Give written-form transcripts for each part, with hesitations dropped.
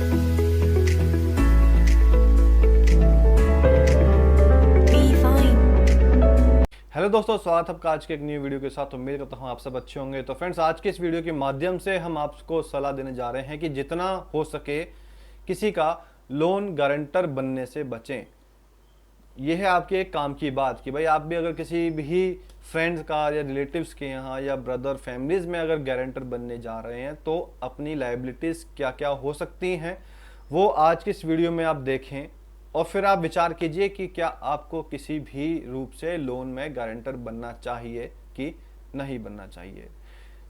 Hello दोस्तों, स्वागत है आपका आज के एक न्यू वीडियो के साथ। उम्मीद करता हूँ आप सब अच्छे होंगे। तो फ्रेंड्स, आज के इस वीडियो के माध्यम से हम आपको सलाह देने जा रहे हैं कि जितना हो सके किसी का लोन गारंटर बनने से बचें। यह है आपके एक काम की बात कि भाई आप भी अगर किसी भी फ्रेंड्स का या रिलेटिव्स के यहाँ या ब्रदर फैमिलीज में अगर गारंटर बनने जा रहे हैं तो अपनी लायबिलिटीज़ क्या क्या हो सकती हैं वो आज की इस वीडियो में आप देखें और फिर आप विचार कीजिए कि क्या आपको किसी भी रूप से लोन में गारंटर बनना चाहिए कि नहीं बनना चाहिए।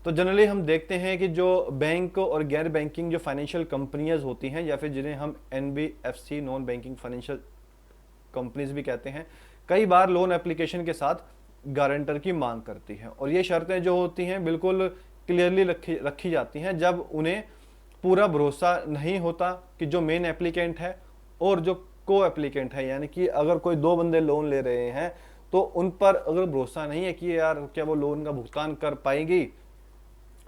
तो जनरली हम देखते हैं कि जो बैंक और गैर बैंकिंग जो फाइनेंशियल कंपनियां होती हैं या फिर जिन्हें हम NBFC non banking financial companies भी कहते हैं, कई बार लोन एप्लीकेशन के साथ गारंटर की मांग करती हैं और ये शर्तें जो होती हैं बिल्कुल क्लियरली रखी जाती हैं जब उन्हें पूरा भरोसा नहीं होता कि जो मेन एप्लीकेंट है और जो को एप्लीकेंट है, यानी कि अगर कोई दो बंदे लोन ले रहे हैं तो उन पर अगर भरोसा नहीं है कि यार क्या वो लोन का भुगतान कर पाएंगी।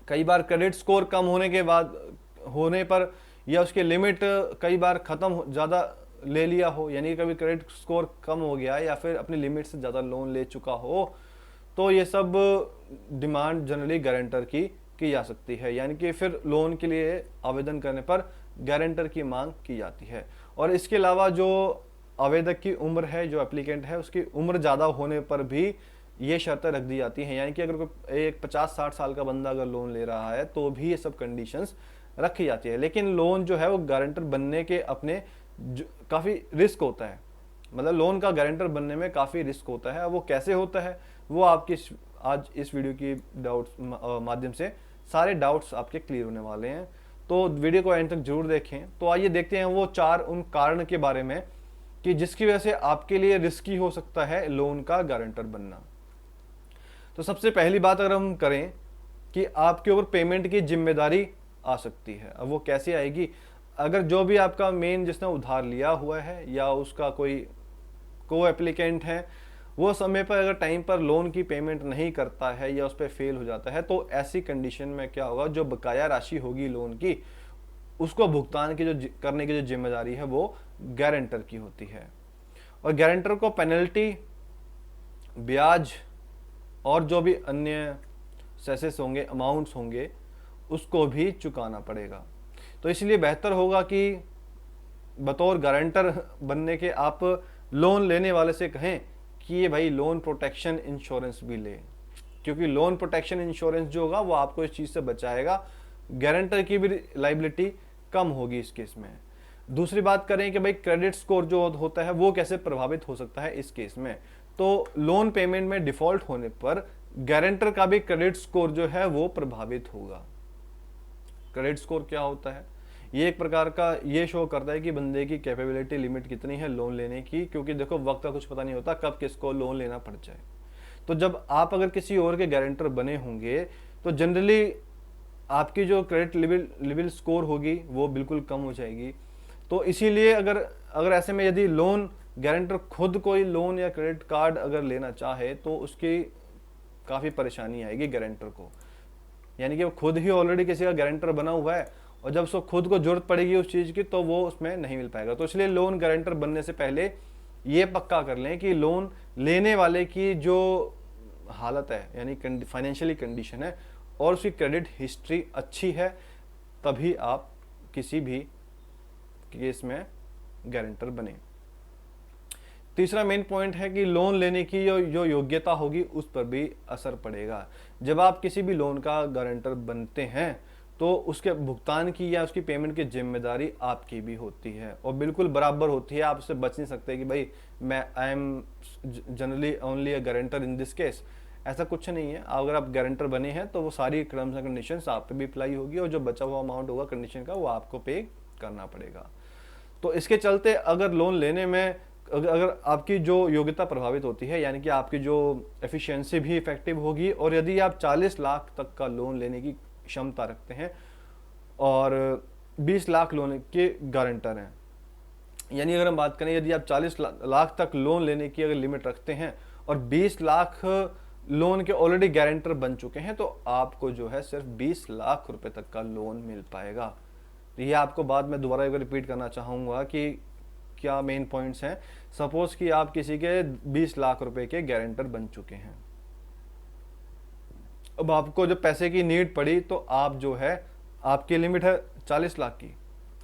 कई बार क्रेडिट स्कोर कम होने पर या उसके लिमिट कई बार खत्म ज़्यादा ले लिया हो, यानी कभी क्रेडिट स्कोर कम हो गया या फिर अपनी लिमिट से ज़्यादा लोन ले चुका हो, तो ये सब डिमांड जनरली गारंटर की जा सकती है। यानी कि फिर लोन के लिए आवेदन करने पर गारंटर की मांग की जाती है। और इसके अलावा जो आवेदक की उम्र है, जो एप्लीकेंट है, उसकी उम्र ज़्यादा होने पर भी ये शर्तें रख दी जाती हैं। यानी कि अगर कोई एक 50-60 साल का बंदा अगर लोन ले रहा है तो भी ये सब कंडीशंस रखी जाती है। लेकिन लोन जो है वो गारंटर बनने के अपने काफ़ी रिस्क होता है, मतलब लोन का गारंटर बनने में काफ़ी रिस्क होता है। वो कैसे होता है वो आपकी आज इस वीडियो की डाउट्स माध्यम से सारे डाउट्स आपके क्लियर होने वाले हैं, तो वीडियो को एंड तक जरूर देखें। तो आइए देखते हैं वो उन कारण के बारे में कि जिसकी वजह से आपके लिए रिस्की हो सकता है लोन का गारंटर बनना। तो सबसे पहली बात अगर हम करें कि आपके ऊपर पेमेंट की जिम्मेदारी आ सकती है। अब वो कैसे आएगी? अगर जो भी आपका मेन जिसने उधार लिया हुआ है या उसका कोई को एप्लीकेंट है वो समय पर अगर टाइम पर लोन की पेमेंट नहीं करता है या उस पर फेल हो जाता है, तो ऐसी कंडीशन में क्या होगा, जो बकाया राशि होगी लोन की उसको भुगतान की जो करने की जो जिम्मेदारी है वो गारंटर की होती है। और गारंटर को पेनल्टी, ब्याज और जो भी अन्य सेसेस होंगे, अमाउंट्स होंगे, उसको भी चुकाना पड़ेगा। तो इसलिए बेहतर होगा कि बतौर गारंटर बनने के आप लोन लेने वाले से कहें कि ये भाई लोन प्रोटेक्शन इंश्योरेंस भी ले, क्योंकि लोन प्रोटेक्शन इंश्योरेंस जो होगा वो आपको इस चीज़ से बचाएगा, गारंटर की भी लायबिलिटी कम होगी इस केस में। दूसरी बात करें कि भाई क्रेडिट स्कोर जो होता है वो कैसे प्रभावित हो सकता है इस केस में। तो लोन पेमेंट में डिफॉल्ट होने पर गारंटर का भी क्रेडिट स्कोर जो है वो प्रभावित होगा। क्रेडिट स्कोर क्या होता है? ये एक प्रकार का ये शो करता है कि बंदे की कैपेबिलिटी लिमिट कितनी है लोन लेने की, क्योंकि देखो वक्त का कुछ पता नहीं होता कब किसको लोन लेना पड़ जाए। तो जब आप अगर किसी और के गारंटर बने होंगे तो जनरली आपकी जो क्रेडिट लेवल स्कोर होगी वो बिल्कुल कम हो जाएगी। तो इसीलिए अगर ऐसे में यदि लोन गारंटर खुद कोई लोन या क्रेडिट कार्ड अगर लेना चाहे तो उसकी काफ़ी परेशानी आएगी गारंटर को, यानी कि वो खुद ही ऑलरेडी किसी का गारंटर बना हुआ है और जब उसको खुद को जरूरत पड़ेगी उस चीज़ की तो वो उसमें नहीं मिल पाएगा। तो इसलिए लोन गारंटर बनने से पहले ये पक्का कर लें कि लोन लेने वाले की जो हालत है, यानी फाइनेंशियली कंडीशन है और उसकी क्रेडिट हिस्ट्री अच्छी है, तभी आप किसी भी केस में गारंटर बने। तीसरा मेन पॉइंट है कि लोन लेने की जो योग्यता होगी उस पर भी असर पड़ेगा। जब आप किसी भी लोन का गारंटर बनते हैं तो उसके भुगतान की या उसकी पेमेंट की जिम्मेदारी आपकी भी होती है और बिल्कुल बराबर होती है। आप उससे बच नहीं सकते कि भाई I am generally only a guarantor in this case, ऐसा कुछ नहीं है। अगर आप गारंटर बने हैं तो वो सारी टर्म्स एंड कंडीशंस आप पे भी अप्लाई होगी और जो बचा हुआ अमाउंट होगा कंडीशन का वो आपको पे करना पड़ेगा। तो इसके चलते अगर लोन लेने में अगर आपकी जो योग्यता प्रभावित होती है, यानी कि आपकी जो एफिशिएंसी भी इफेक्टिव होगी, और यदि आप 40 लाख तक का लोन लेने की क्षमता रखते हैं और 20 लाख लोन के गारंटर हैं, यानी अगर हम बात करें यदि आप 40 लाख तक लोन लेने की अगर लिमिट रखते हैं और 20 लाख लोन के ऑलरेडी गारंटर बन चुके हैं, तो आपको जो है सिर्फ 20 लाख रुपए तक का लोन मिल पाएगा। ये आपको बाद में दोबारा एक बार रिपीट करना चाहूँगा कि क्या मेन पॉइंट्स हैं। सपोज कि आप किसी के 20 लाख रुपए के गारंटर बन चुके हैं, अब आपको जब पैसे की नीड पड़ी तो आप जो है, आपकी लिमिट है 40 लाख की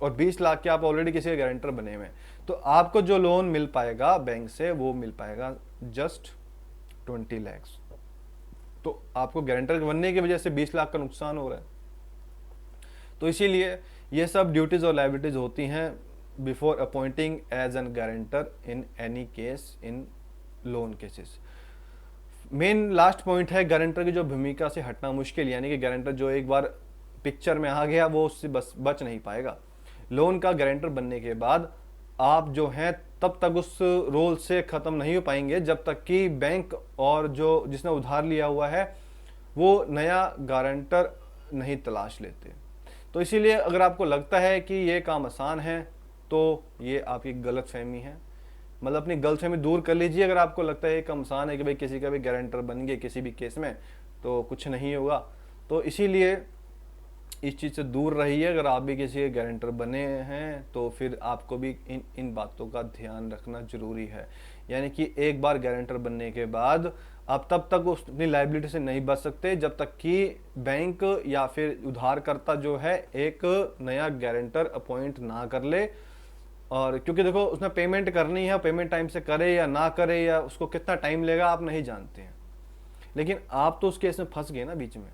और 20 लाख के आप ऑलरेडी किसी के गारंटर बने हुए हैं, तो आपको जो लोन मिल पाएगा बैंक से वो मिल पाएगा जस्ट 20 लैक्स। तो आपको गारंटर बनने की वजह से 20 लाख का नुकसान हो रहा है। तो इसीलिए ये सब ड्यूटीज और लाइबिलिटीज होती हैं before appointing as an guarantor in any case in loan cases. Main last point है, गारंटर की जो भूमिका से हटना मुश्किल, यानी कि गारंटर जो एक बार पिक्चर में आ गया वो उससे बच नहीं पाएगा। लोन का गारंटर बनने के बाद आप जो हैं तब तक उस रोल से ख़त्म नहीं हो पाएंगे जब तक कि बैंक और जो जिसने उधार लिया हुआ है वो नया गारंटर नहीं तलाश लेते। तो इसीलिए अगर आपको लगता है कि ये काम आसान है तो ये आपकी गलत फहमी है, मतलब अपनी गलत फहमी दूर कर लीजिए। अगर आपको लगता है ये काम आसान है कि भाई किसी का भी गारंटर बन गए किसी भी केस में तो कुछ नहीं होगा, तो इसीलिए इस चीज़ से दूर रहिए। अगर आप भी किसी के गारंटर बने हैं तो फिर आपको भी इन बातों का ध्यान रखना जरूरी है। यानी कि एक बार गारंटर बनने के बाद आप तब तक उस अपनी लाइबिलिटी से नहीं बच सकते जब तक कि बैंक या फिर उधारकर्ता जो है एक नया गारंटर अपॉइंट ना कर ले। और क्योंकि देखो उसने पेमेंट करनी है, पेमेंट टाइम से करे या ना करे या उसको कितना टाइम लेगा आप नहीं जानते हैं, लेकिन आप तो उस केस में फंस गए ना बीच में।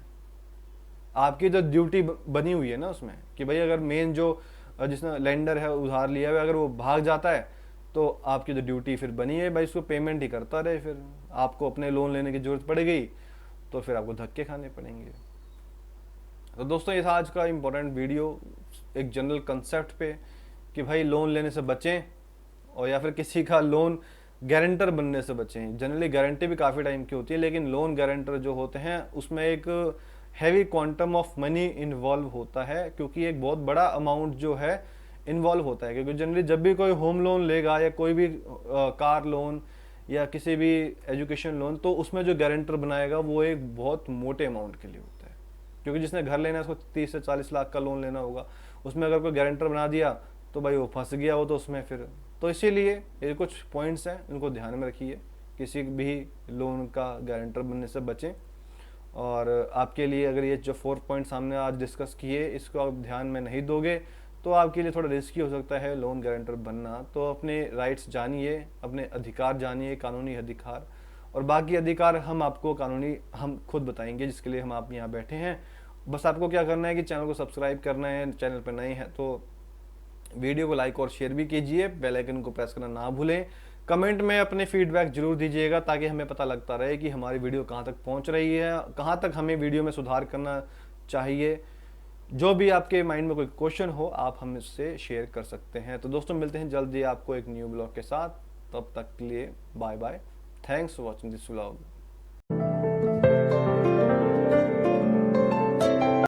आपकी जो ड्यूटी बनी हुई है ना उसमें कि भाई अगर मेन जो जिसने लेंडर है उधार लिया हुआ अगर वो भाग जाता है तो आपकी जो ड्यूटी फिर बनी है भाई उसको पेमेंट ही करता रहे, फिर आपको अपने लोन लेने की जरूरत पड़ गई तो फिर आपको धक्के खाने पड़ेंगे। तो दोस्तों ये था आज का इम्पोर्टेंट वीडियो एक जनरल कंसेप्ट पे कि भाई लोन लेने से बचें और या फिर किसी का लोन गारंटर बनने से बचें। जनरली गारंटी भी काफ़ी टाइम की होती है लेकिन लोन गारंटर जो होते हैं उसमें एक heavy quantum of money involve होता है, क्योंकि एक बहुत बड़ा अमाउंट जो है इन्वॉल्व होता है। क्योंकि जनरली जब भी कोई होम लोन लेगा या कोई भी कार लोन या किसी भी एजुकेशन लोन तो उसमें जो गारंटर बनाएगा वो एक बहुत मोटे अमाउंट के लिए होता है। क्योंकि जिसने घर लेना है उसको 30 से 40 लाख का लोन लेना होगा, उसमें अगर कोई गारंटर बना दिया तो भाई वो फंस गया हो तो उसमें फिर। तो इसीलिए ये कुछ पॉइंट्स हैं इनको ध्यान में रखिए, किसी भी लोन का गारंटर बनने से बचें। और आपके लिए अगर ये जो 4 पॉइंट सामने आज डिस्कस किए इसको आप ध्यान में नहीं दोगे तो आपके लिए थोड़ा रिस्की हो सकता है लोन गारंटर बनना। तो अपने राइट्स जानिए, अपने अधिकार जानिए, कानूनी अधिकार, और बाकी अधिकार हम आपको कानूनी हम खुद बताएंगे जिसके लिए हम आप यहाँ बैठे हैं। बस आपको क्या करना है कि चैनल को सब्सक्राइब करना है, चैनल पर नए हैं तो वीडियो को लाइक और शेयर भी कीजिए, बेल आइकन को प्रेस करना ना भूलें। कमेंट में अपने फीडबैक जरूर दीजिएगा ताकि हमें पता लगता रहे कि हमारी वीडियो कहाँ तक पहुँच रही है, कहाँ तक हमें वीडियो में सुधार करना चाहिए। जो भी आपके माइंड में कोई क्वेश्चन हो आप हमसे शेयर कर सकते हैं। तो दोस्तों मिलते हैं जल्दी आपको एक न्यू ब्लॉग के साथ, तब तक के लिए bye bye. Thanks for watching this vlog.